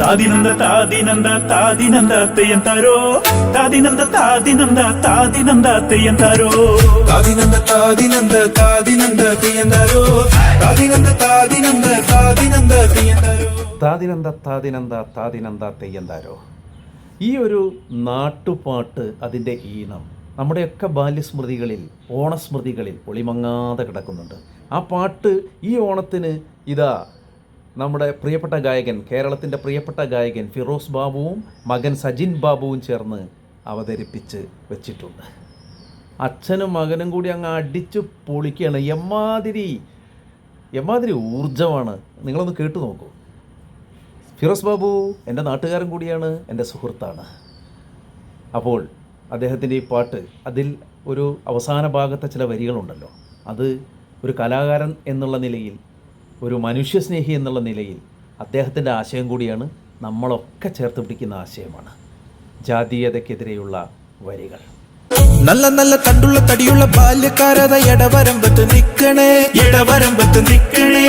താദിനന്ദ താദിനന്ദ താദിനന്ദ തെയ്യന്താരോ താദിനന്ദ താദിനന്ദ താദിനന്ദ തെയ്യന്താരോ താദിനന്ദ താദിനന്ദ താദിനന്ദ തെയ്യന്താരോ താദിനന്ദ താദിനന്ദ താദിനന്ദ തെയ്യന്താരോ താദിനന്ദ താദിനന്ദ താദിനന്ദ തെയ്യന്താരോ. ഈ ഒരു നാട്ടുപാട്ട്, അതിൻ്റെ ഈണം നമ്മുടെയൊക്കെ ബാല്യസ്മൃതികളിൽ, ഓണസ്മൃതികളിൽ ഒളിമങ്ങാതെ കിടക്കുന്നുണ്ട്. ആ പാട്ട് ഈ ഓണത്തിന് ഇതാ നമ്മുടെ പ്രിയപ്പെട്ട ഗായകൻ, കേരളത്തിൻ്റെ പ്രിയപ്പെട്ട ഗായകൻ ഫിറോസ് ബാബുവും മകൻ സജിൻ ബാബുവും ചേർന്ന് അവതരിപ്പിച്ച് വെച്ചിട്ടുണ്ട്. അച്ഛനും മകനും കൂടി അങ്ങ് അടിച്ചു പൊളിക്കുകയാണ്. എമ്മാതിരി ഊർജമാണ്. നിങ്ങളൊന്ന് കേട്ടു നോക്കൂ. ഫിറോസ് ബാബു എൻ്റെ നാട്ടുകാരൻ കൂടിയാണ്, എൻ്റെ സുഹൃത്താണ്. അപ്പോൾ അദ്ദേഹത്തിൻ്റെ ഈ പാട്ട്, അതിൽ ഒരു അവസാന ഭാഗത്തെ ചില വരികളുണ്ടല്ലോ, അത് ഒരു കലാകാരൻ എന്നുള്ള നിലയിൽ, ഒരു മനുഷ്യസ്നേഹി എന്നുള്ള നിലയിൽ അദ്ദേഹത്തിൻ്റെ ആശയം കൂടിയാണ്. നമ്മളൊക്കെ ചേർത്ത് പിടിക്കുന്ന ആശയമാണ്. ജാതീയതയ്ക്കെതിരെയുള്ള വരികൾ. നല്ല നല്ല തണ്ടുള്ള തടിയുള്ള ബാല്യക്കാരത എടവരമ്പത്ത് നിക്കണേ, എടവരമ്പത്ത് നിക്കണേ.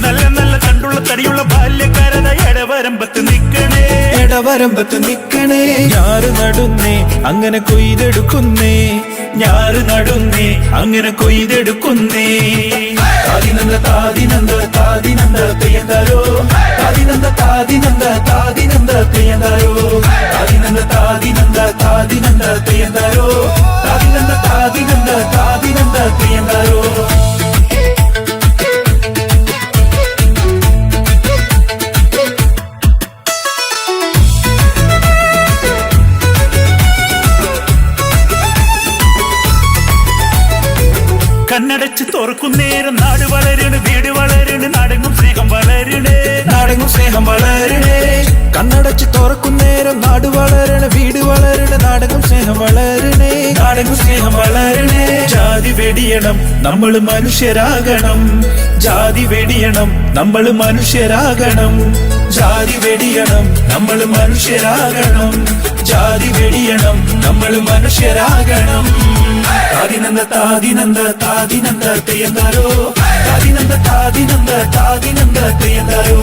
നല്ല നല്ല തണ്ടുള്ള തടിയുള്ള ബാല്യക്കാരത എടവരമ്പത്ത് നിക്കണേ, എടവരമ്പത്ത് നിക്കണേ. ഞാറ് നടുന്നേ അങ്ങനെ കൊയ്തെടുക്കുന്നേ, ഞാറ് നടുന്നേ അങ്ങനെ കൊയ്തെടുക്കുന്നേ. താദിനന്ദ താദിനന്ദ താദിനന്ദ തെയ്യന്താരോ താദിനന്ദ താദിനന്ദ താദിനന്ദ തെയ്യന്താരോ താദിനന്ദ താദിനന്ദ താദിനന്ദ തെയ്യന്താരോ താദിനന്ദ താദിനന്ദ താദിനന്ദ തെയ്യന്താരോ. കണ്ണടച്ച് തുറക്കുന്നേരം നാട് വളരണ, വീട് വളരണ, നാടെങ്ങും സ്നേഹം വളരണേ, നാടെങ്ങും സ്നേഹം വളരണേ. കണ്ണടച്ച് തുറക്കുന്നേരം നാട് വളരണ, വീട് വളരണ, നാടെങ്ങും സ്നേഹം വളരണേ, നാടെങ്ങും സ്നേഹം വളരണേ. ജാതി വെടിയണം നമ്മൾ മനുഷ്യരാകണം, ജാതി വെടിയണം നമ്മൾ മനുഷ്യരാകണം, ജാതി വെടിയണം നമ്മൾ മനുഷ്യരാകണം, ജാതി വെടിയണം നമ്മൾ മനുഷ്യരാകണം. താദിനന്ദ താദിനന്ദ താദിനന്ദ തെയ്യന്താരോ താദിനന്ദ താദിനന്ദ താദിനന്ദ തെയ്യന്താരോ